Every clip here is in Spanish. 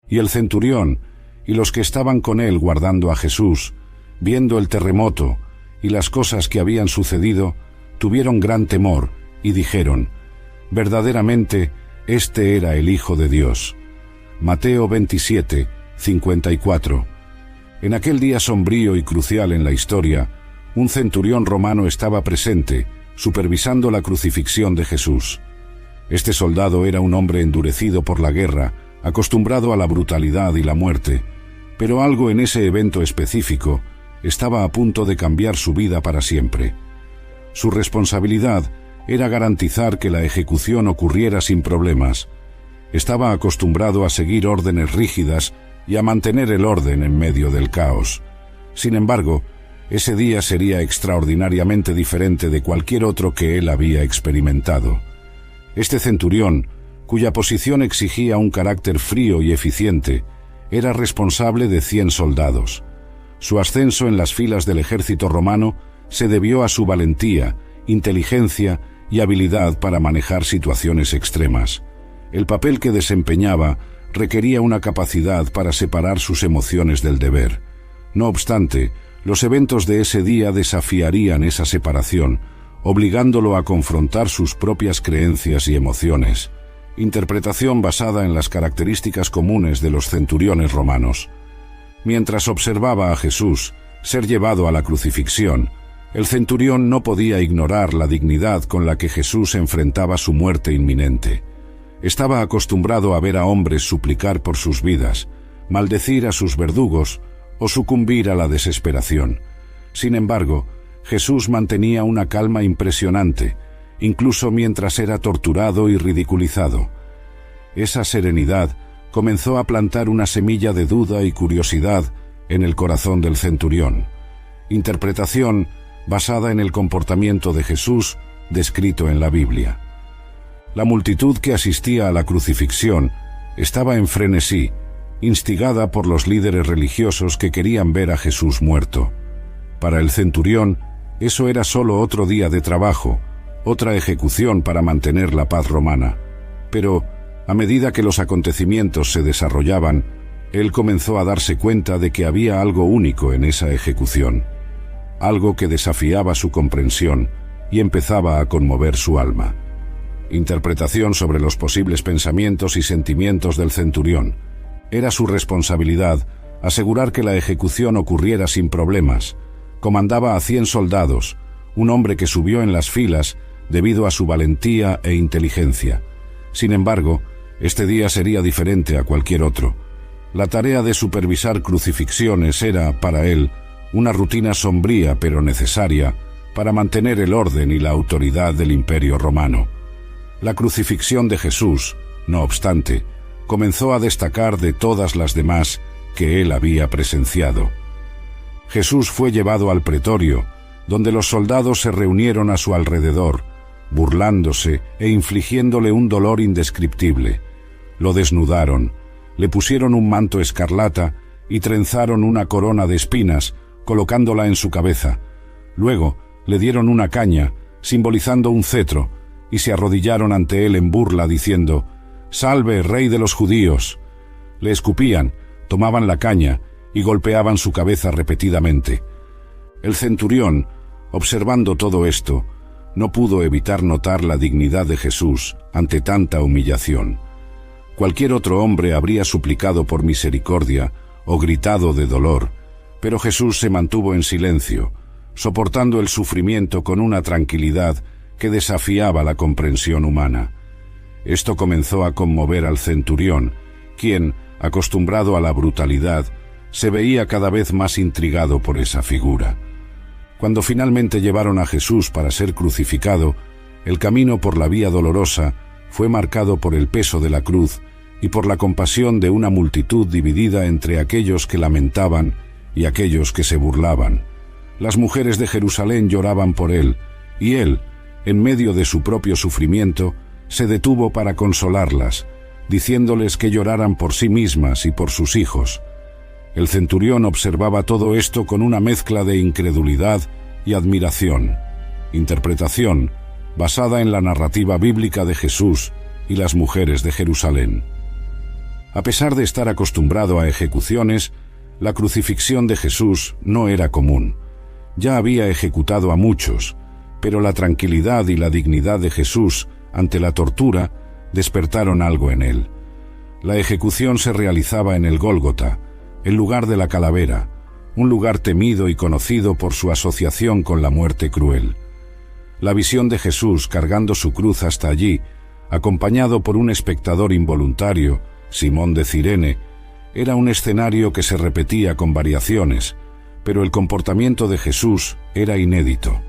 Y el centurión y los que estaban con él guardando a Jesús, viendo el terremoto y las cosas que habían sucedido, tuvieron gran temor y dijeron: verdaderamente, este era el Hijo de Dios. Mateo 27, 54. En aquel día sombrío y crucial en la historia, un centurión romano estaba presente, supervisando la crucifixión de Jesús. Este soldado era un hombre endurecido por la guerra, acostumbrado a la brutalidad y la muerte, pero algo en ese evento específico estaba a punto de cambiar su vida para siempre. Su responsabilidad era garantizar que la ejecución ocurriera sin problemas. Estaba acostumbrado a seguir órdenes rígidas y a mantener el orden en medio del caos. Sin embargo, ese día sería extraordinariamente diferente de cualquier otro que él había experimentado. Este centurión, cuya posición exigía un carácter frío y eficiente, era responsable de 100 soldados. Su ascenso en las filas del ejército romano se debió a su valentía, inteligencia y habilidad para manejar situaciones extremas. El papel que desempeñaba requería una capacidad para separar sus emociones del deber. No obstante, los eventos de ese día desafiarían esa separación, obligándolo a confrontar sus propias creencias y emociones. Interpretación basada en las características comunes de los centuriones romanos. Mientras observaba a Jesús ser llevado a la crucifixión, el centurión no podía ignorar la dignidad con la que Jesús enfrentaba su muerte inminente. Estaba acostumbrado a ver a hombres suplicar por sus vidas, maldecir a sus verdugos o sucumbir a la desesperación. Sin embargo, Jesús mantenía una calma impresionante, incluso mientras era torturado y ridiculizado. Esa serenidad comenzó a plantar una semilla de duda y curiosidad en el corazón del centurión. Interpretación basada en el comportamiento de Jesús descrito en la Biblia. La multitud que asistía a la crucifixión estaba en frenesí, instigada por los líderes religiosos que querían ver a Jesús muerto. Para el centurión, eso era solo otro día de trabajo, otra ejecución para mantener la paz romana. Pero, a medida que los acontecimientos se desarrollaban, él comenzó a darse cuenta de que había algo único en esa ejecución, algo que desafiaba su comprensión y empezaba a conmover su alma. Interpretación sobre los posibles pensamientos y sentimientos del centurión. Era su responsabilidad asegurar que la ejecución ocurriera sin problemas. Comandaba a 100 soldados, un hombre que subió en las filas debido a su valentía e inteligencia. Sin embargo, este día sería diferente a cualquier otro. La tarea de supervisar crucifixiones era, para él, una rutina sombría pero necesaria para mantener el orden y la autoridad del Imperio Romano. La crucifixión de Jesús, no obstante, comenzó a destacar de todas las demás que él había presenciado. Jesús fue llevado al pretorio, donde los soldados se reunieron a su alrededor, burlándose e infligiéndole un dolor indescriptible. Lo desnudaron, le pusieron un manto escarlata y trenzaron una corona de espinas, colocándola en su cabeza. Luego le dieron una caña, simbolizando un cetro, y se arrodillaron ante él en burla, diciendo: «¡Salve, Rey de los judíos!». Le escupían, tomaban la caña y golpeaban su cabeza repetidamente. El centurión, observando todo esto, no pudo evitar notar la dignidad de Jesús ante tanta humillación. Cualquier otro hombre habría suplicado por misericordia o gritado de dolor, pero Jesús se mantuvo en silencio, soportando el sufrimiento con una tranquilidad que desafiaba la comprensión humana. Esto comenzó a conmover al centurión, quien, acostumbrado a la brutalidad, se veía cada vez más intrigado por esa figura. Cuando finalmente llevaron a Jesús para ser crucificado, el camino por la vía dolorosa fue marcado por el peso de la cruz y por la compasión de una multitud dividida entre aquellos que lamentaban y aquellos que se burlaban. Las mujeres de Jerusalén lloraban por él, y él, en medio de su propio sufrimiento, se detuvo para consolarlas, diciéndoles que lloraran por sí mismas y por sus hijos. El centurión observaba todo esto con una mezcla de incredulidad y admiración. Interpretación basada en la narrativa bíblica de Jesús y las mujeres de Jerusalén. A pesar de estar acostumbrado a ejecuciones, la crucifixión de Jesús no era común. Ya había ejecutado a muchos, pero la tranquilidad y la dignidad de Jesús ante la tortura despertaron algo en él. La ejecución se realizaba en el Gólgota, el lugar de la calavera, un lugar temido y conocido por su asociación con la muerte cruel. La visión de Jesús cargando su cruz hasta allí, acompañado por un espectador involuntario, Simón de Cirene, era un escenario que se repetía con variaciones, pero el comportamiento de Jesús era inédito.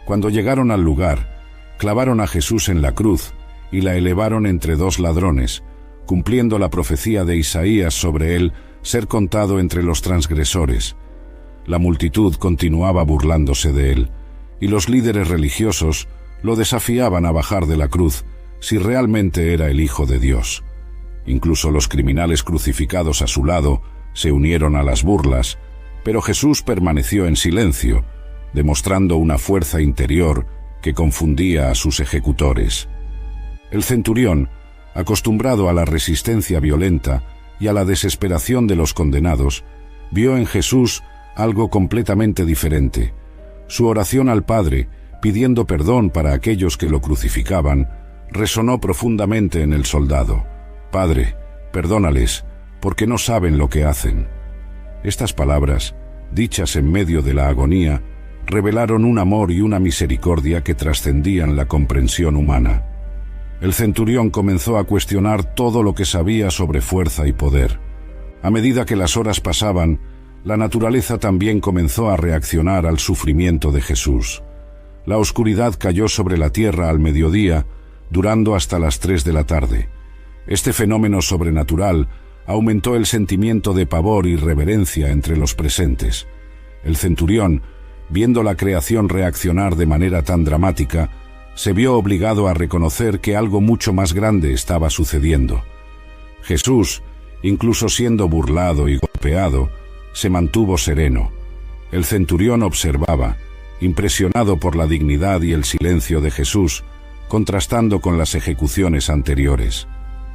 Cuando llegaron al lugar, clavaron a Jesús en la cruz y la elevaron entre dos ladrones, cumpliendo la profecía de Isaías sobre él ser contado entre los transgresores. La multitud continuaba burlándose de él, y los líderes religiosos lo desafiaban a bajar de la cruz si realmente era el Hijo de Dios. Incluso los criminales crucificados a su lado se unieron a las burlas, pero Jesús permaneció en silencio, demostrando una fuerza interior que confundía a sus ejecutores. El centurión, acostumbrado a la resistencia violenta y a la desesperación de los condenados, vio en Jesús algo completamente diferente. Su oración al Padre, pidiendo perdón para aquellos que lo crucificaban, resonó profundamente en el soldado. «Padre, perdónales, porque no saben lo que hacen». Estas palabras, dichas en medio de la agonía, revelaron un amor y una misericordia que trascendían la comprensión humana. El centurión comenzó a cuestionar todo lo que sabía sobre fuerza y poder. A medida que las horas pasaban, la naturaleza también comenzó a reaccionar al sufrimiento de Jesús. La oscuridad cayó sobre la tierra al mediodía, durando hasta las 3 de la tarde. Este fenómeno sobrenatural aumentó el sentimiento de pavor y reverencia entre los presentes. El centurión, viendo la creación reaccionar de manera tan dramática, se vio obligado a reconocer que algo mucho más grande estaba sucediendo. Jesús, incluso siendo burlado y golpeado, se mantuvo sereno. El centurión observaba, impresionado por la dignidad y el silencio de Jesús, contrastando con las ejecuciones anteriores.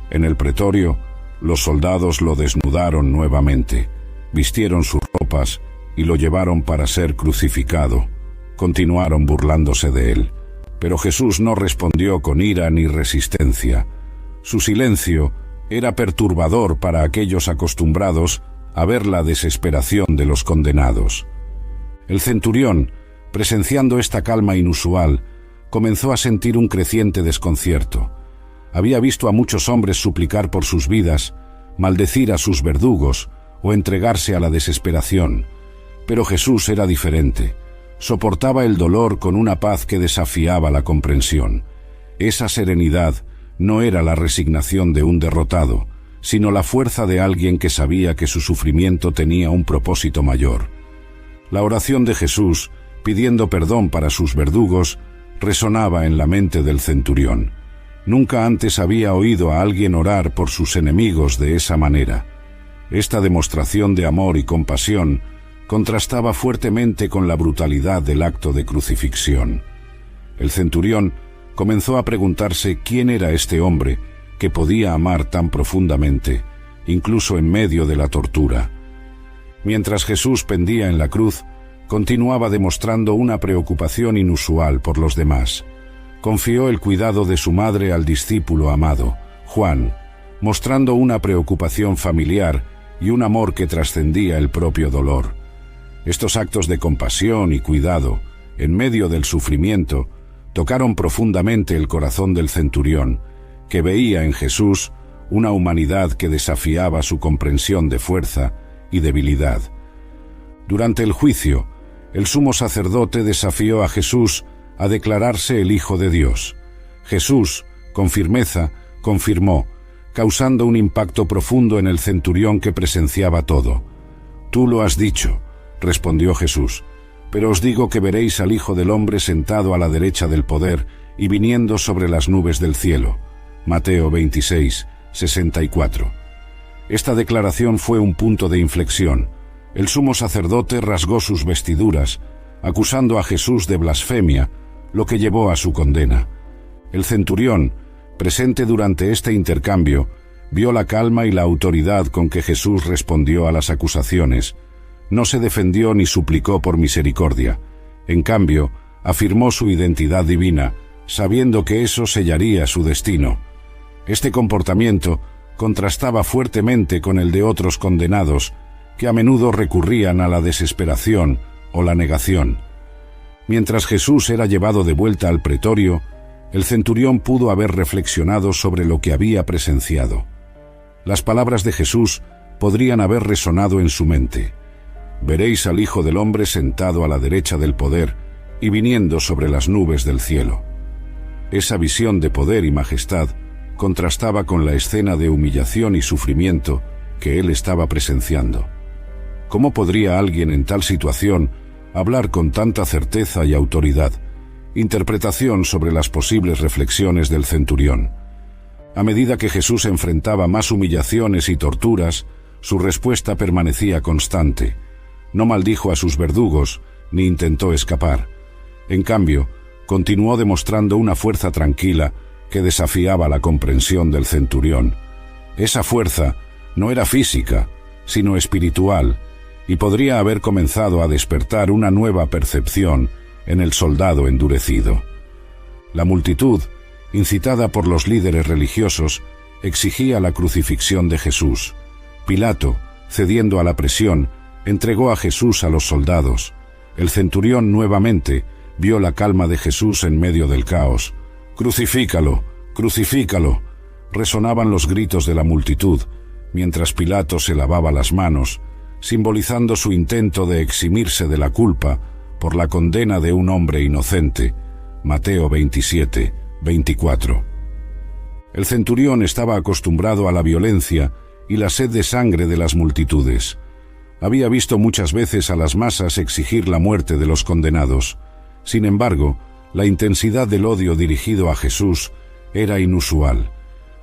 En el pretorio, los soldados lo desnudaron nuevamente, vistieron sus ropas y lo llevaron para ser crucificado. Continuaron burlándose de él, pero Jesús no respondió con ira ni resistencia. Su silencio era perturbador para aquellos acostumbrados a ver la desesperación de los condenados. El centurión, presenciando esta calma inusual, comenzó a sentir un creciente desconcierto. Había visto a muchos hombres suplicar por sus vidas, maldecir a sus verdugos o entregarse a la desesperación. Pero Jesús era diferente. Soportaba el dolor con una paz que desafiaba la comprensión. Esa serenidad no era la resignación de un derrotado, sino la fuerza de alguien que sabía que su sufrimiento tenía un propósito mayor. La oración de Jesús, pidiendo perdón para sus verdugos, resonaba en la mente del centurión. Nunca antes había oído a alguien orar por sus enemigos de esa manera. Esta demostración de amor y compasión contrastaba fuertemente con la brutalidad del acto de crucifixión. El centurión comenzó a preguntarse quién era este hombre que podía amar tan profundamente, incluso en medio de la tortura. Mientras Jesús pendía en la cruz, continuaba demostrando una preocupación inusual por los demás. Confió el cuidado de su madre al discípulo amado, Juan, mostrando una preocupación familiar y un amor que trascendía el propio dolor. Estos actos de compasión y cuidado, en medio del sufrimiento, tocaron profundamente el corazón del centurión, que veía en Jesús una humanidad que desafiaba su comprensión de fuerza y debilidad. Durante el juicio, el sumo sacerdote desafió a Jesús a declararse el Hijo de Dios. Jesús, con firmeza, confirmó, causando un impacto profundo en el centurión que presenciaba todo. «Tú lo has dicho», respondió Jesús, «pero os digo que veréis al Hijo del Hombre sentado a la derecha del poder y viniendo sobre las nubes del cielo». Mateo 26, 64. Esta declaración fue un punto de inflexión. El sumo sacerdote rasgó sus vestiduras, acusando a Jesús de blasfemia, lo que llevó a su condena. El centurión, presente durante este intercambio, vio la calma y la autoridad con que Jesús respondió a las acusaciones. No se defendió ni suplicó por misericordia. En cambio, afirmó su identidad divina, sabiendo que eso sellaría su destino. Este comportamiento contrastaba fuertemente con el de otros condenados, que a menudo recurrían a la desesperación o la negación. Mientras Jesús era llevado de vuelta al pretorio, el centurión pudo haber reflexionado sobre lo que había presenciado. Las palabras de Jesús podrían haber resonado en su mente. Veréis al Hijo del Hombre sentado a la derecha del poder y viniendo sobre las nubes del cielo. Esa visión de poder y majestad contrastaba con la escena de humillación y sufrimiento que él estaba presenciando. ¿Cómo podría alguien en tal situación hablar con tanta certeza y autoridad? Interpretación sobre las posibles reflexiones del centurión. A medida que Jesús enfrentaba más humillaciones y torturas, su respuesta permanecía constante. No maldijo a sus verdugos, ni intentó escapar. En cambio, continuó demostrando una fuerza tranquila que desafiaba la comprensión del centurión. Esa fuerza no era física, sino espiritual, y podría haber comenzado a despertar una nueva percepción en el soldado endurecido. La multitud, incitada por los líderes religiosos, exigía la crucifixión de Jesús. Pilato, cediendo a la presión, entregó a Jesús a los soldados. El centurión nuevamente vio la calma de Jesús en medio del caos. «¡Crucifícalo! ¡Crucifícalo!», resonaban los gritos de la multitud, mientras Pilato se lavaba las manos, simbolizando su intento de eximirse de la culpa por la condena de un hombre inocente. Mateo 27, 24. El centurión estaba acostumbrado a la violencia y la sed de sangre de las multitudes. Había visto muchas veces a las masas exigir la muerte de los condenados. Sin embargo, la intensidad del odio dirigido a Jesús era inusual.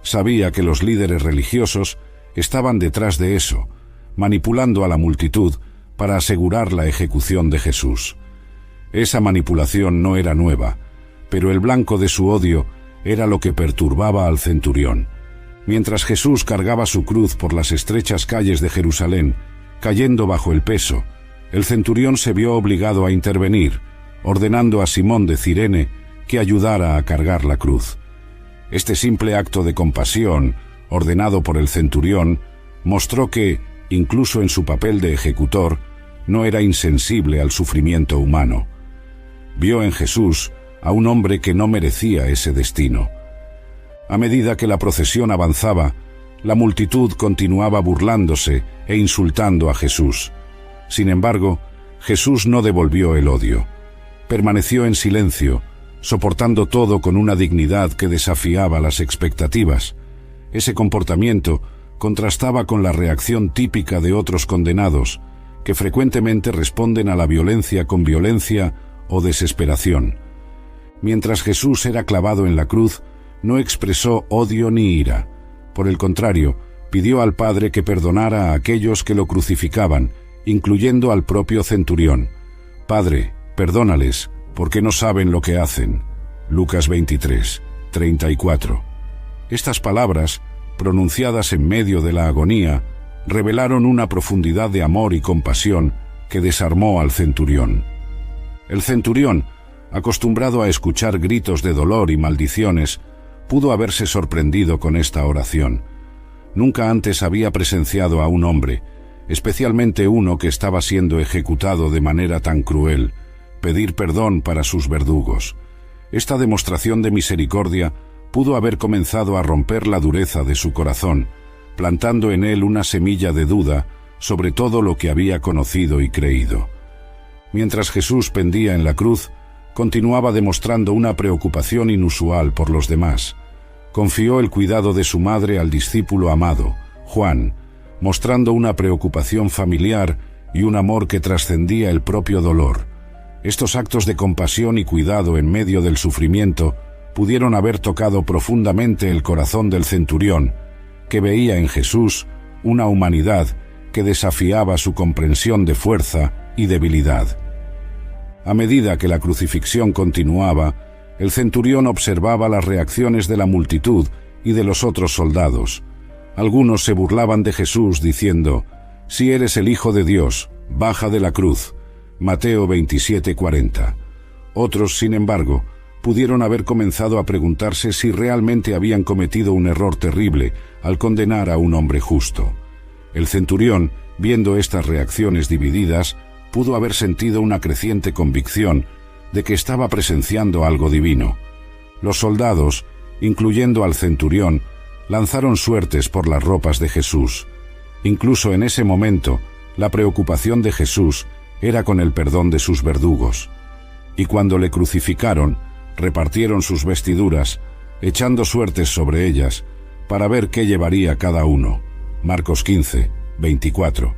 Sabía que los líderes religiosos estaban detrás de eso, manipulando a la multitud para asegurar la ejecución de Jesús. Esa manipulación no era nueva, pero el blanco de su odio era lo que perturbaba al centurión. Mientras Jesús cargaba su cruz por las estrechas calles de Jerusalén, cayendo bajo el peso, el centurión se vio obligado a intervenir, ordenando a Simón de Cirene que ayudara a cargar la cruz. Este simple acto de compasión, ordenado por el centurión, mostró que, incluso en su papel de ejecutor, no era insensible al sufrimiento humano. Vio en Jesús a un hombre que no merecía ese destino. A medida que la procesión avanzaba, la multitud continuaba burlándose e insultando a Jesús. Sin embargo, Jesús no devolvió el odio. Permaneció en silencio, soportando todo con una dignidad que desafiaba las expectativas. Ese comportamiento contrastaba con la reacción típica de otros condenados, que frecuentemente responden a la violencia con violencia o desesperación. Mientras Jesús era clavado en la cruz, no expresó odio ni ira. Por el contrario, pidió al Padre que perdonara a aquellos que lo crucificaban, incluyendo al propio centurión. «Padre, perdónales, porque no saben lo que hacen». Lucas 23, 34. Estas palabras, pronunciadas en medio de la agonía, revelaron una profundidad de amor y compasión que desarmó al centurión. El centurión, acostumbrado a escuchar gritos de dolor y maldiciones, pudo haberse sorprendido con esta oración. Nunca antes había presenciado a un hombre, especialmente uno que estaba siendo ejecutado de manera tan cruel, pedir perdón para sus verdugos. Esta demostración de misericordia pudo haber comenzado a romper la dureza de su corazón, plantando en él una semilla de duda sobre todo lo que había conocido y creído. Mientras Jesús pendía en la cruz, continuaba demostrando una preocupación inusual por los demás. Confió el cuidado de su madre al discípulo amado, Juan, mostrando una preocupación familiar y un amor que trascendía el propio dolor. Estos actos de compasión y cuidado en medio del sufrimiento pudieron haber tocado profundamente el corazón del centurión, que veía en Jesús una humanidad que desafiaba su comprensión de fuerza y debilidad. A medida que la crucifixión continuaba, el centurión observaba las reacciones de la multitud y de los otros soldados. Algunos se burlaban de Jesús diciendo: «Si eres el Hijo de Dios, baja de la cruz». Mateo 27:40. Otros, sin embargo, pudieron haber comenzado a preguntarse si realmente habían cometido un error terrible al condenar a un hombre justo. El centurión, viendo estas reacciones divididas, pudo haber sentido una creciente convicción de que estaba presenciando algo divino. Los soldados, incluyendo al centurión, lanzaron suertes por las ropas de Jesús. Incluso en ese momento, la preocupación de Jesús era con el perdón de sus verdugos. Y cuando le crucificaron, repartieron sus vestiduras, echando suertes sobre ellas, para ver qué llevaría cada uno. Marcos 15:24.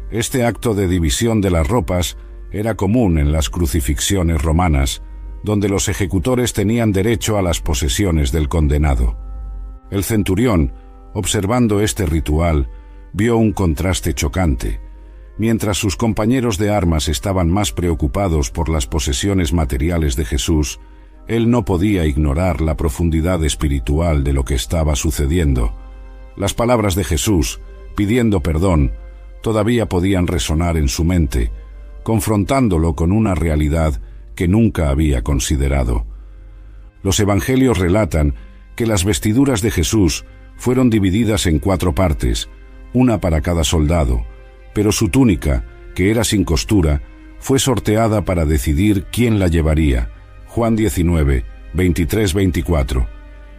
Este acto de división de las ropas era común en las crucifixiones romanas, donde los ejecutores tenían derecho a las posesiones del condenado. El centurión, observando este ritual, vio un contraste chocante. Mientras sus compañeros de armas estaban más preocupados por las posesiones materiales de Jesús, él no podía ignorar la profundidad espiritual de lo que estaba sucediendo. Las palabras de Jesús, pidiendo perdón, todavía podían resonar en su mente, confrontándolo con una realidad que nunca había considerado. Los evangelios relatan que las vestiduras de Jesús fueron divididas en 4 partes, una para cada soldado, pero su túnica, que era sin costura, fue sorteada para decidir quién la llevaría. Juan 19:23-24.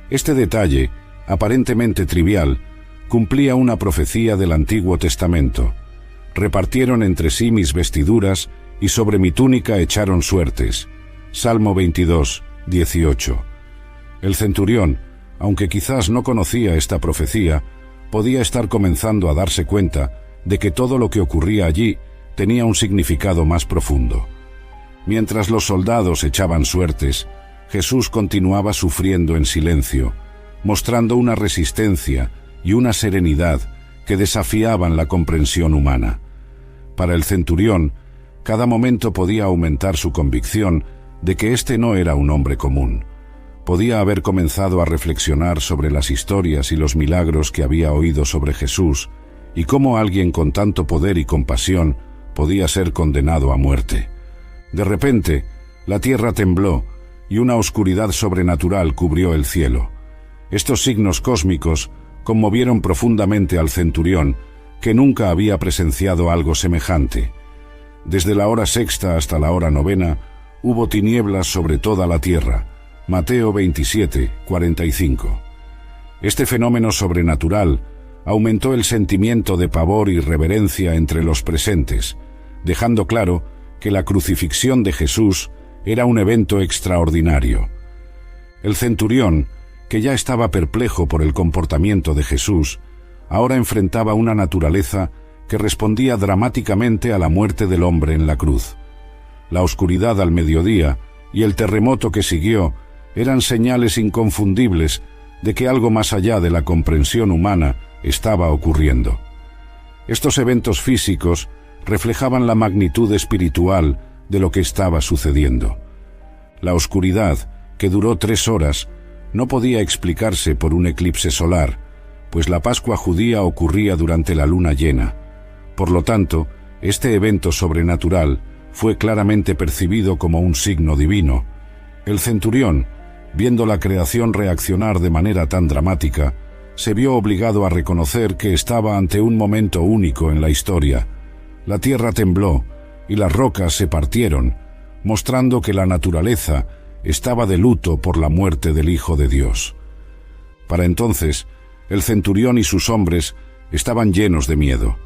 Este detalle, aparentemente trivial, cumplía una profecía del Antiguo Testamento. Repartieron entre sí mis vestiduras y sobre mi túnica echaron suertes. Salmo 22:18. El centurión, aunque quizás no conocía esta profecía, podía estar comenzando a darse cuenta de que todo lo que ocurría allí tenía un significado más profundo. Mientras los soldados echaban suertes, Jesús continuaba sufriendo en silencio, mostrando una resistencia y una serenidad que desafiaban la comprensión humana. Para el centurión, cada momento podía aumentar su convicción de que este no era un hombre común. Podía haber comenzado a reflexionar sobre las historias y los milagros que había oído sobre Jesús y cómo alguien con tanto poder y compasión podía ser condenado a muerte. De repente, la tierra tembló y una oscuridad sobrenatural cubrió el cielo. Estos signos cósmicos conmovieron profundamente al centurión, que nunca había presenciado algo semejante. Desde la hora sexta hasta la hora novena, hubo tinieblas sobre toda la tierra. Mateo 27:45. Este fenómeno sobrenatural aumentó el sentimiento de pavor y reverencia entre los presentes, dejando claro que la crucifixión de Jesús era un evento extraordinario. El centurión, que ya estaba perplejo por el comportamiento de Jesús, ahora enfrentaba una naturaleza que respondía dramáticamente a la muerte del hombre en la cruz. La oscuridad al mediodía y el terremoto que siguió eran señales inconfundibles de que algo más allá de la comprensión humana estaba ocurriendo. Estos eventos físicos reflejaban la magnitud espiritual de lo que estaba sucediendo. La oscuridad, que duró 3 horas, no podía explicarse por un eclipse solar, pues la Pascua judía ocurría durante la luna llena. Por lo tanto, este evento sobrenatural fue claramente percibido como un signo divino. El centurión, viendo la creación reaccionar de manera tan dramática, se vio obligado a reconocer que estaba ante un momento único en la historia. La tierra tembló y las rocas se partieron, mostrando que la naturaleza estaba de luto por la muerte del Hijo de Dios. Para entonces, el centurión y sus hombres estaban llenos de miedo.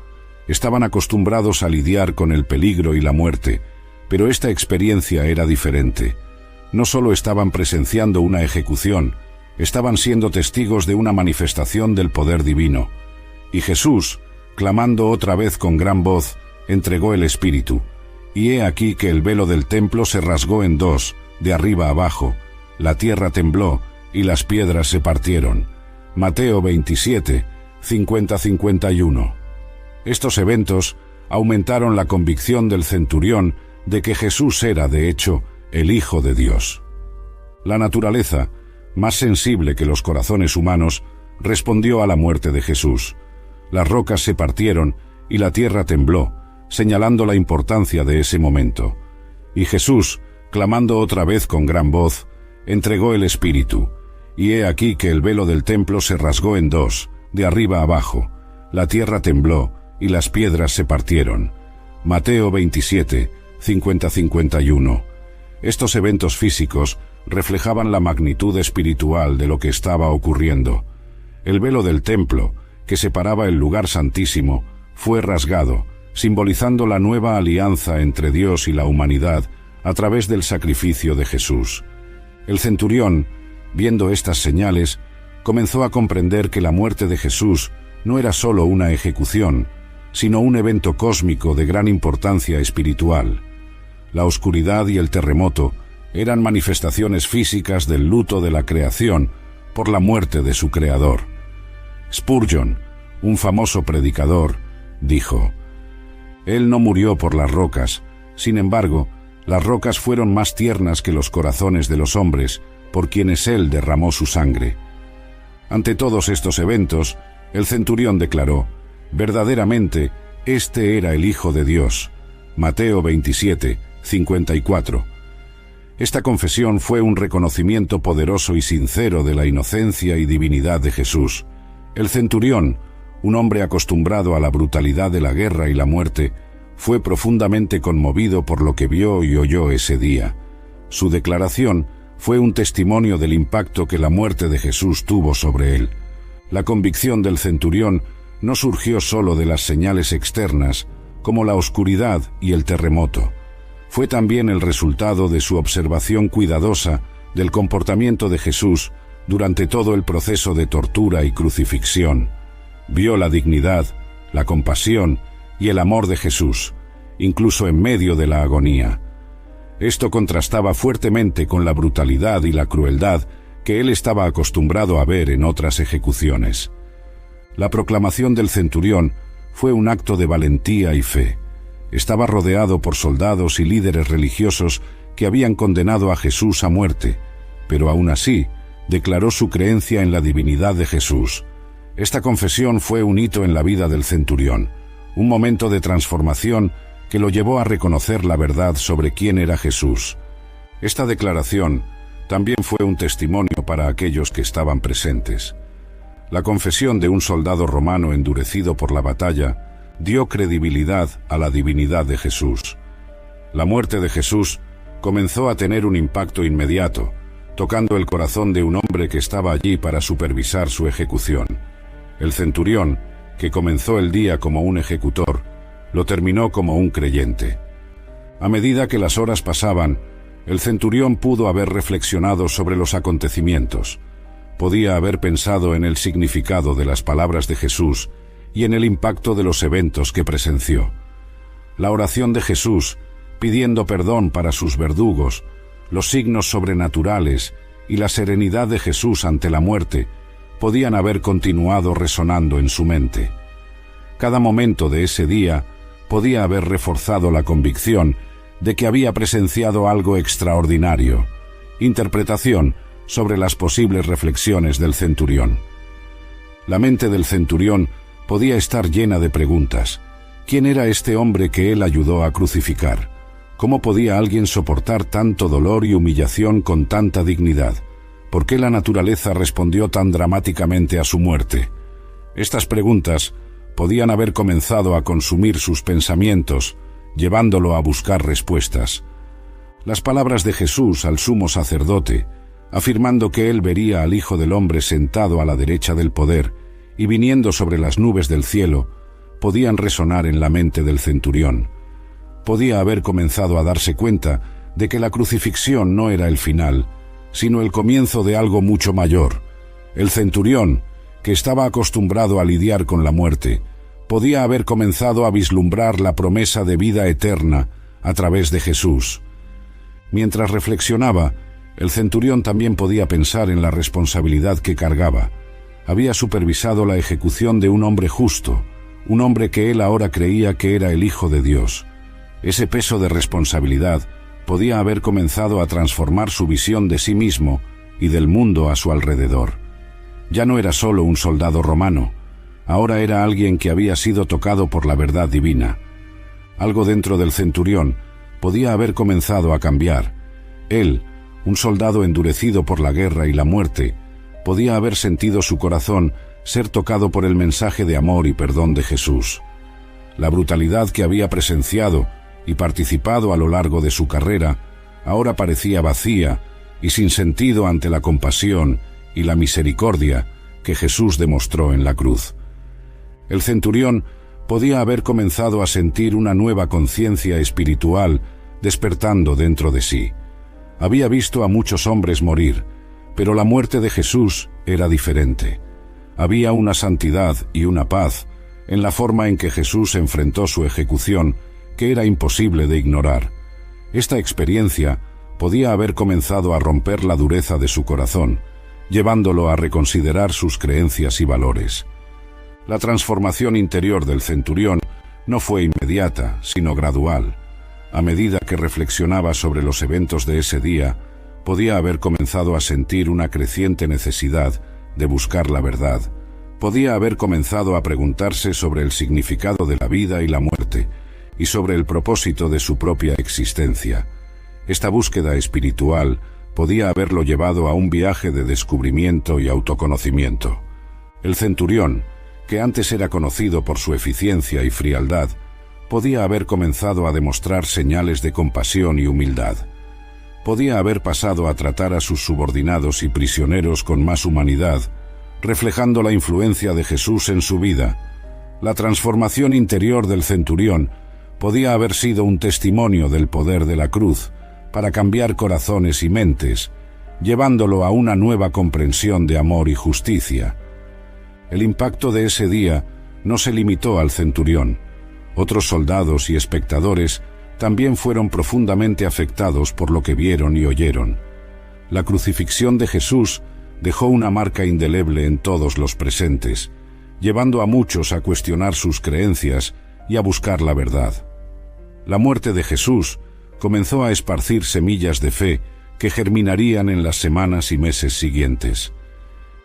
Estaban acostumbrados a lidiar con el peligro y la muerte, pero esta experiencia era diferente. No solo estaban presenciando una ejecución, estaban siendo testigos de una manifestación del poder divino. Y Jesús, clamando otra vez con gran voz, entregó el Espíritu. Y he aquí que el velo del templo se rasgó en 2, de arriba abajo, la tierra tembló y las piedras se partieron. Mateo 27:50-51. Estos eventos aumentaron la convicción del centurión de que Jesús era, de hecho, el Hijo de Dios. La naturaleza, más sensible que los corazones humanos, respondió a la muerte de Jesús. Las rocas se partieron y la tierra tembló, señalando la importancia de ese momento. Y Jesús, clamando otra vez con gran voz, entregó el Espíritu. Y he aquí que el velo del templo se rasgó en dos, de arriba abajo. La tierra tembló y las piedras se partieron. Mateo 27, 50-51. Estos eventos físicos reflejaban la magnitud espiritual de lo que estaba ocurriendo. El velo del templo, que separaba el lugar santísimo, fue rasgado, simbolizando la nueva alianza entre Dios y la humanidad a través del sacrificio de Jesús. El centurión, viendo estas señales, comenzó a comprender que la muerte de Jesús no era solo una ejecución, sino un evento cósmico de gran importancia espiritual. La oscuridad y el terremoto eran manifestaciones físicas del luto de la creación por la muerte de su creador. Spurgeon, un famoso predicador, dijo: «Él no murió por las rocas, sin embargo, las rocas fueron más tiernas que los corazones de los hombres, por quienes él derramó su sangre». Ante todos estos eventos, el centurión declaró: «Verdaderamente, este era el Hijo de Dios». Mateo 27, 54. Esta confesión fue un reconocimiento poderoso y sincero de la inocencia y divinidad de Jesús. El centurión, un hombre acostumbrado a la brutalidad de la guerra y la muerte, fue profundamente conmovido por lo que vio y oyó ese día. Su declaración fue un testimonio del impacto que la muerte de Jesús tuvo sobre él. La convicción del centurión no surgió solo de las señales externas, como la oscuridad y el terremoto. Fue también el resultado de su observación cuidadosa del comportamiento de Jesús durante todo el proceso de tortura y crucifixión. Vio la dignidad, la compasión y el amor de Jesús, incluso en medio de la agonía. Esto contrastaba fuertemente con la brutalidad y la crueldad que él estaba acostumbrado a ver en otras ejecuciones. La proclamación del centurión fue un acto de valentía y fe. Estaba rodeado por soldados y líderes religiosos que habían condenado a Jesús a muerte, pero aún así declaró su creencia en la divinidad de Jesús. Esta confesión fue un hito en la vida del centurión, un momento de transformación que lo llevó a reconocer la verdad sobre quién era Jesús. Esta declaración también fue un testimonio para aquellos que estaban presentes. La confesión de un soldado romano endurecido por la batalla dio credibilidad a la divinidad de Jesús. La muerte de Jesús comenzó a tener un impacto inmediato, tocando el corazón de un hombre que estaba allí para supervisar su ejecución. El centurión, que comenzó el día como un ejecutor, lo terminó como un creyente. A medida que las horas pasaban, el centurión pudo haber reflexionado sobre los acontecimientos. Podía haber pensado en el significado de las palabras de Jesús y en el impacto de los eventos que presenció. La oración de Jesús, pidiendo perdón para sus verdugos, los signos sobrenaturales y la serenidad de Jesús ante la muerte, podían haber continuado resonando en su mente. Cada momento de ese día podía haber reforzado la convicción de que había presenciado algo extraordinario. Interpretación sobre las posibles reflexiones del centurión. La mente del centurión podía estar llena de preguntas. ¿Quién era este hombre que él ayudó a crucificar? ¿Cómo podía alguien soportar tanto dolor y humillación con tanta dignidad? ¿Por qué la naturaleza respondió tan dramáticamente a su muerte? Estas preguntas podían haber comenzado a consumir sus pensamientos, llevándolo a buscar respuestas. Las palabras de Jesús al sumo sacerdote, afirmando que él vería al Hijo del Hombre sentado a la derecha del poder y viniendo sobre las nubes del cielo, podían resonar en la mente del centurión. Podía haber comenzado a darse cuenta de que la crucifixión no era el final, sino el comienzo de algo mucho mayor. El centurión, que estaba acostumbrado a lidiar con la muerte, podía haber comenzado a vislumbrar la promesa de vida eterna a través de Jesús. Mientras reflexionaba, el centurión también podía pensar en la responsabilidad que cargaba. Había supervisado la ejecución de un hombre justo, un hombre que él ahora creía que era el Hijo de Dios. Ese peso de responsabilidad podía haber comenzado a transformar su visión de sí mismo y del mundo a su alrededor. Ya no era solo un soldado romano, ahora era alguien que había sido tocado por la verdad divina. Algo dentro del centurión podía haber comenzado a cambiar. Él, un soldado endurecido por la guerra y la muerte, podía haber sentido su corazón ser tocado por el mensaje de amor y perdón de Jesús. La brutalidad que había presenciado y participado a lo largo de su carrera ahora parecía vacía y sin sentido ante la compasión y la misericordia que Jesús demostró en la cruz. El centurión podía haber comenzado a sentir una nueva conciencia espiritual despertando dentro de sí. Había visto a muchos hombres morir, pero la muerte de Jesús era diferente. Había una santidad y una paz en la forma en que Jesús enfrentó su ejecución que era imposible de ignorar. Esta experiencia podía haber comenzado a romper la dureza de su corazón, llevándolo a reconsiderar sus creencias y valores. La transformación interior del centurión no fue inmediata, sino gradual. A medida que reflexionaba sobre los eventos de ese día, podía haber comenzado a sentir una creciente necesidad de buscar la verdad. Podía haber comenzado a preguntarse sobre el significado de la vida y la muerte, y sobre el propósito de su propia existencia. Esta búsqueda espiritual podía haberlo llevado a un viaje de descubrimiento y autoconocimiento. El centurión, que antes era conocido por su eficiencia y frialdad, podía haber comenzado a demostrar señales de compasión y humildad. Podía haber pasado a tratar a sus subordinados y prisioneros con más humanidad, reflejando la influencia de Jesús en su vida. La transformación interior del centurión podía haber sido un testimonio del poder de la cruz para cambiar corazones y mentes, llevándolo a una nueva comprensión de amor y justicia. El impacto de ese día no se limitó al centurión. Otros soldados y espectadores también fueron profundamente afectados por lo que vieron y oyeron. La crucifixión de Jesús dejó una marca indeleble en todos los presentes, llevando a muchos a cuestionar sus creencias y a buscar la verdad. La muerte de Jesús comenzó a esparcir semillas de fe que germinarían en las semanas y meses siguientes.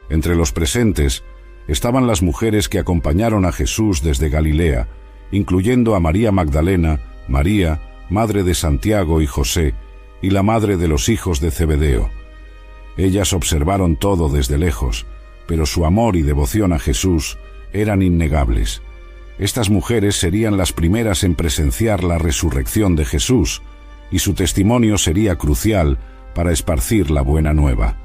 Entre los presentes estaban las mujeres que acompañaron a Jesús desde Galilea, incluyendo a María Magdalena, María, madre de Santiago y José, y la madre de los hijos de Zebedeo. Ellas observaron todo desde lejos, pero su amor y devoción a Jesús eran innegables. Estas mujeres serían las primeras en presenciar la resurrección de Jesús, y su testimonio sería crucial para esparcir la buena nueva.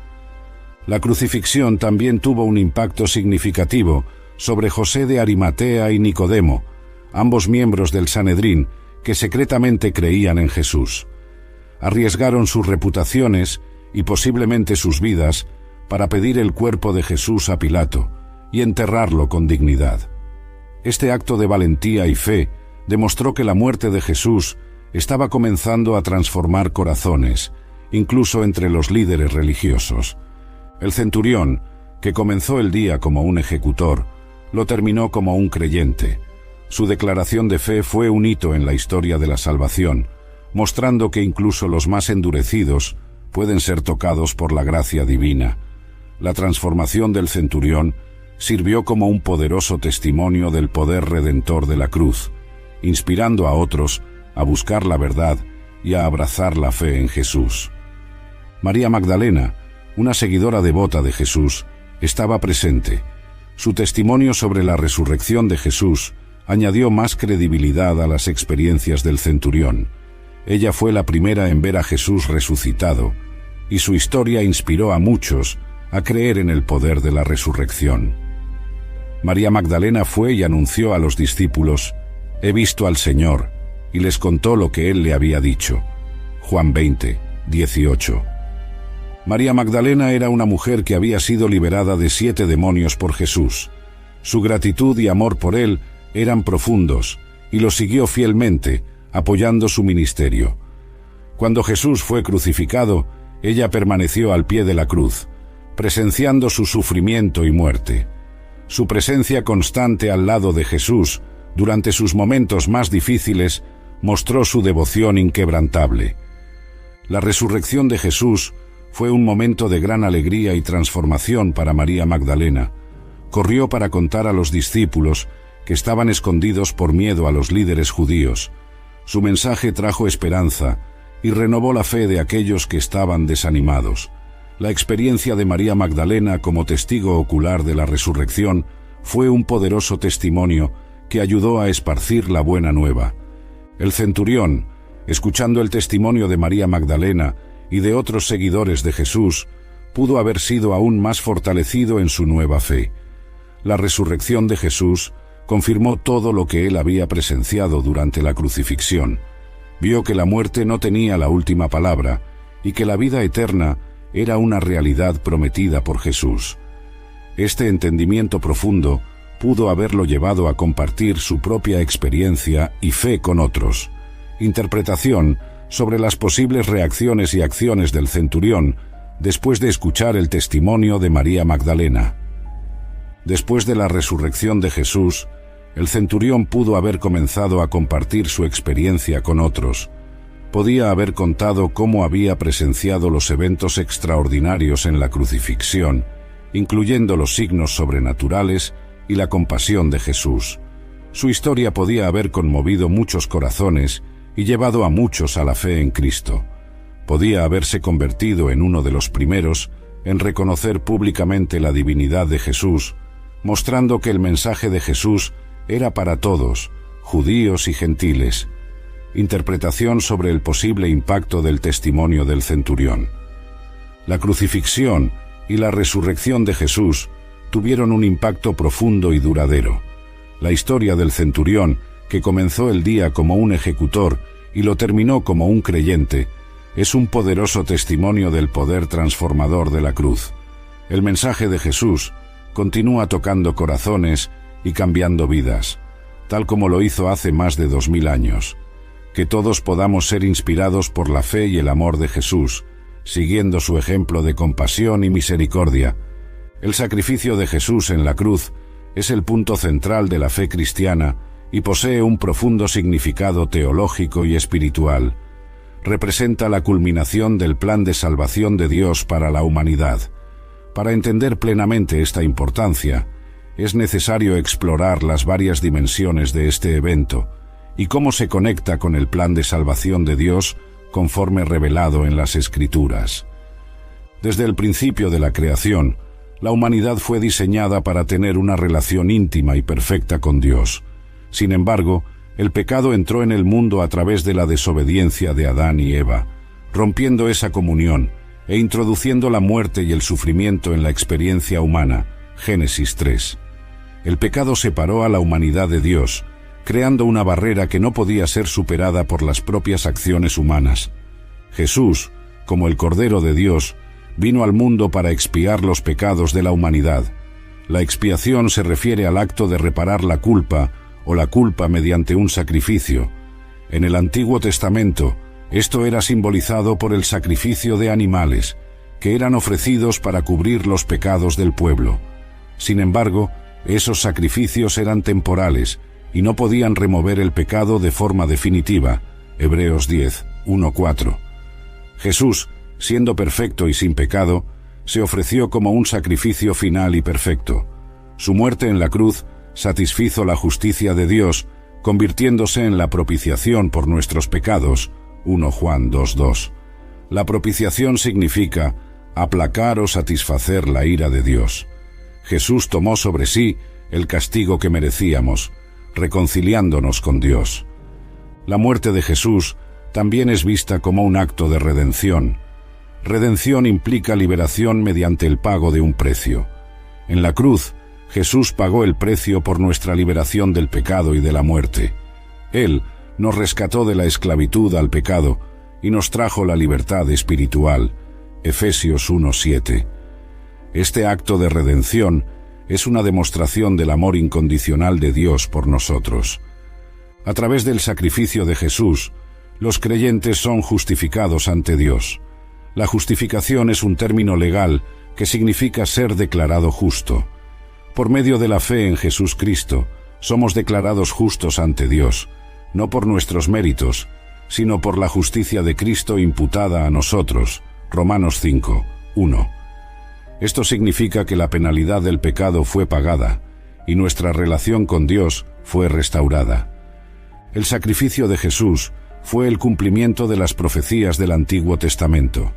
La crucifixión también tuvo un impacto significativo sobre José de Arimatea y Nicodemo, ambos miembros del Sanedrín que secretamente creían en Jesús. Arriesgaron sus reputaciones y posiblemente sus vidas para pedir el cuerpo de Jesús a Pilato y enterrarlo con dignidad. Este acto de valentía y fe demostró que la muerte de Jesús estaba comenzando a transformar corazones, incluso entre los líderes religiosos. El centurión, que comenzó el día como un ejecutor, lo terminó como un creyente. Su declaración de fe fue un hito en la historia de la salvación, mostrando que incluso los más endurecidos pueden ser tocados por la gracia divina. La transformación del centurión sirvió como un poderoso testimonio del poder redentor de la cruz, inspirando a otros a buscar la verdad y a abrazar la fe en Jesús. María Magdalena, una seguidora devota de Jesús, estaba presente. Su testimonio sobre la resurrección de Jesús añadió más credibilidad a las experiencias del centurión. Ella fue la primera en ver a Jesús resucitado, y su historia inspiró a muchos a creer en el poder de la resurrección. María Magdalena fue y anunció a los discípulos: «He visto al Señor», y les contó lo que él le había dicho. Juan 20, 18. María Magdalena era una mujer que había sido liberada de 7 demonios por Jesús. Su gratitud y amor por él eran profundos, y lo siguió fielmente, apoyando su ministerio. Cuando Jesús fue crucificado, ella permaneció al pie de la cruz, presenciando su sufrimiento y muerte. Su presencia constante al lado de Jesús, durante sus momentos más difíciles, mostró su devoción inquebrantable. La resurrección de Jesús Fue un momento de gran alegría y transformación para María Magdalena. Corrió para contar a los discípulos, que estaban escondidos por miedo a los líderes judíos. Su mensaje trajo esperanza y renovó la fe de aquellos que estaban desanimados. La experiencia de María Magdalena como testigo ocular de la resurrección fue un poderoso testimonio que ayudó a esparcir la buena nueva. El centurión, escuchando el testimonio de María Magdalena y de otros seguidores de Jesús, pudo haber sido aún más fortalecido en su nueva fe. La resurrección de Jesús confirmó todo lo que él había presenciado durante la crucifixión. Vio que la muerte no tenía la última palabra y que la vida eterna era una realidad prometida por Jesús. Este entendimiento profundo pudo haberlo llevado a compartir su propia experiencia y fe con otros. Interpretación sobre las posibles reacciones y acciones del centurión después de escuchar el testimonio de María Magdalena. Después de la resurrección de Jesús, el centurión pudo haber comenzado a compartir su experiencia con otros. Podía haber contado cómo había presenciado los eventos extraordinarios en la crucifixión, incluyendo los signos sobrenaturales y la compasión de Jesús. Su historia podía haber conmovido muchos corazones y llevado a muchos a la fe en Cristo. Podía haberse convertido en uno de los primeros en reconocer públicamente la divinidad de Jesús, mostrando que el mensaje de Jesús era para todos, judíos y gentiles. Interpretación sobre el posible impacto del testimonio del centurión. La crucifixión y la resurrección de Jesús tuvieron un impacto profundo y duradero. La historia del centurión, que comenzó el día como un ejecutor y lo terminó como un creyente, es un poderoso testimonio del poder transformador de la cruz. El mensaje de Jesús continúa tocando corazones y cambiando vidas, tal como lo hizo hace más de 2000 años. Que todos podamos ser inspirados por la fe y el amor de Jesús, siguiendo su ejemplo de compasión y misericordia. El sacrificio de Jesús en la cruz es el punto central de la fe cristiana y posee un profundo significado teológico y espiritual. Representa la culminación del plan de salvación de Dios para la humanidad. Para entender plenamente esta importancia, es necesario explorar las varias dimensiones de este evento y cómo se conecta con el plan de salvación de Dios conforme revelado en las Escrituras. Desde el principio de la creación, la humanidad fue diseñada para tener una relación íntima y perfecta con Dios. Sin embargo, el pecado entró en el mundo a través de la desobediencia de Adán y Eva, rompiendo esa comunión e introduciendo la muerte y el sufrimiento en la experiencia humana. Génesis 3. El pecado separó a la humanidad de Dios, creando una barrera que no podía ser superada por las propias acciones humanas. Jesús, como el Cordero de Dios, vino al mundo para expiar los pecados de la humanidad. La expiación se refiere al acto de reparar la culpa o la culpa mediante un sacrificio. En el Antiguo Testamento, esto era simbolizado por el sacrificio de animales, que eran ofrecidos para cubrir los pecados del pueblo. Sin embargo, esos sacrificios eran temporales y no podían remover el pecado de forma definitiva. Hebreos 10, 1-4. Jesús, siendo perfecto y sin pecado, se ofreció como un sacrificio final y perfecto. Su muerte en la cruz satisfizo la justicia de Dios, convirtiéndose en la propiciación por nuestros pecados. 1 Juan 2:2. La propiciación significa aplacar o satisfacer la ira de Dios. Jesús tomó sobre sí el castigo que merecíamos, reconciliándonos con Dios. La muerte de Jesús también es vista como un acto de redención. Redención implica liberación mediante el pago de un precio. En la cruz, Jesús pagó el precio por nuestra liberación del pecado y de la muerte. Él nos rescató de la esclavitud al pecado y nos trajo la libertad espiritual. Efesios 1:7. Este acto de redención es una demostración del amor incondicional de Dios por nosotros. A través del sacrificio de Jesús, los creyentes son justificados ante Dios. La justificación es un término legal que significa ser declarado justo. Por medio de la fe en Jesús Cristo, somos declarados justos ante Dios, no por nuestros méritos, sino por la justicia de Cristo imputada a nosotros. Romanos 5, 1. Esto significa que la penalidad del pecado fue pagada y nuestra relación con Dios fue restaurada. El sacrificio de Jesús fue el cumplimiento de las profecías del Antiguo Testamento.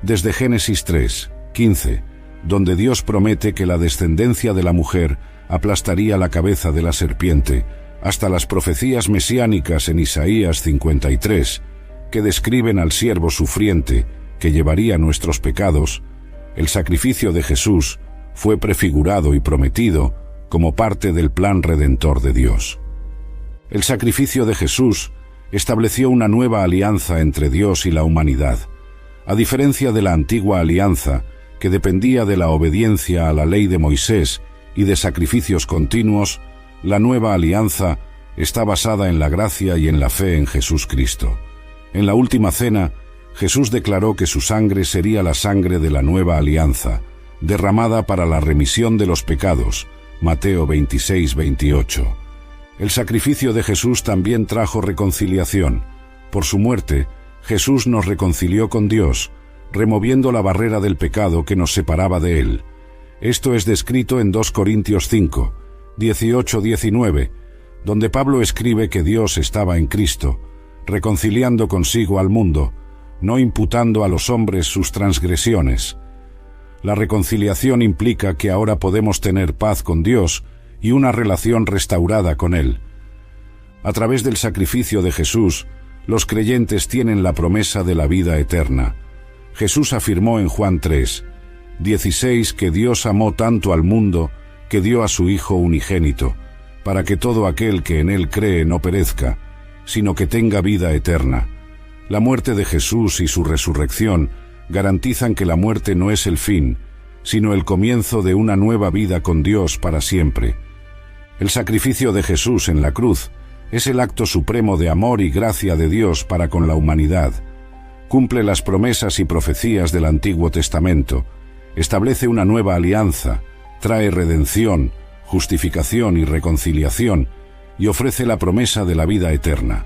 Desde Génesis 3, 15, donde Dios promete que la descendencia de la mujer aplastaría la cabeza de la serpiente, hasta las profecías mesiánicas en Isaías 53, que describen al siervo sufriente que llevaría nuestros pecados, el sacrificio de Jesús fue prefigurado y prometido como parte del plan redentor de Dios. El sacrificio de Jesús estableció una nueva alianza entre Dios y la humanidad. A diferencia de la antigua alianza, que dependía de la obediencia a la ley de Moisés y de sacrificios continuos, la nueva alianza está basada en la gracia y en la fe en Jesús Cristo. En la última cena, Jesús declaró que su sangre sería la sangre de la nueva alianza, derramada para la remisión de los pecados. Mateo 26, 28. El sacrificio de Jesús también trajo reconciliación. Por su muerte, Jesús nos reconcilió con Dios, removiendo la barrera del pecado que nos separaba de Él. Esto es descrito en 2 Corintios 5, 18-19, donde Pablo escribe que Dios estaba en Cristo, reconciliando consigo al mundo, no imputando a los hombres sus transgresiones. La reconciliación implica que ahora podemos tener paz con Dios y una relación restaurada con Él. A través del sacrificio de Jesús, los creyentes tienen la promesa de la vida eterna. Jesús afirmó en Juan 3, 16 que Dios amó tanto al mundo que dio a su Hijo unigénito, para que todo aquel que en Él cree no perezca, sino que tenga vida eterna. La muerte de Jesús y su resurrección garantizan que la muerte no es el fin, sino el comienzo de una nueva vida con Dios para siempre. El sacrificio de Jesús en la cruz es el acto supremo de amor y gracia de Dios para con la humanidad. Cumple las promesas y profecías del Antiguo Testamento, establece una nueva alianza, trae redención, justificación y reconciliación, y ofrece la promesa de la vida eterna.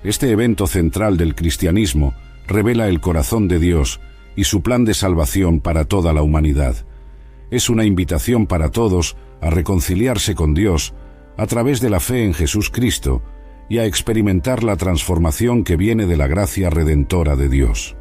Este evento central del cristianismo revela el corazón de Dios y su plan de salvación para toda la humanidad. Es una invitación para todos a reconciliarse con Dios a través de la fe en Jesús Cristo y a experimentar la transformación que viene de la gracia redentora de Dios.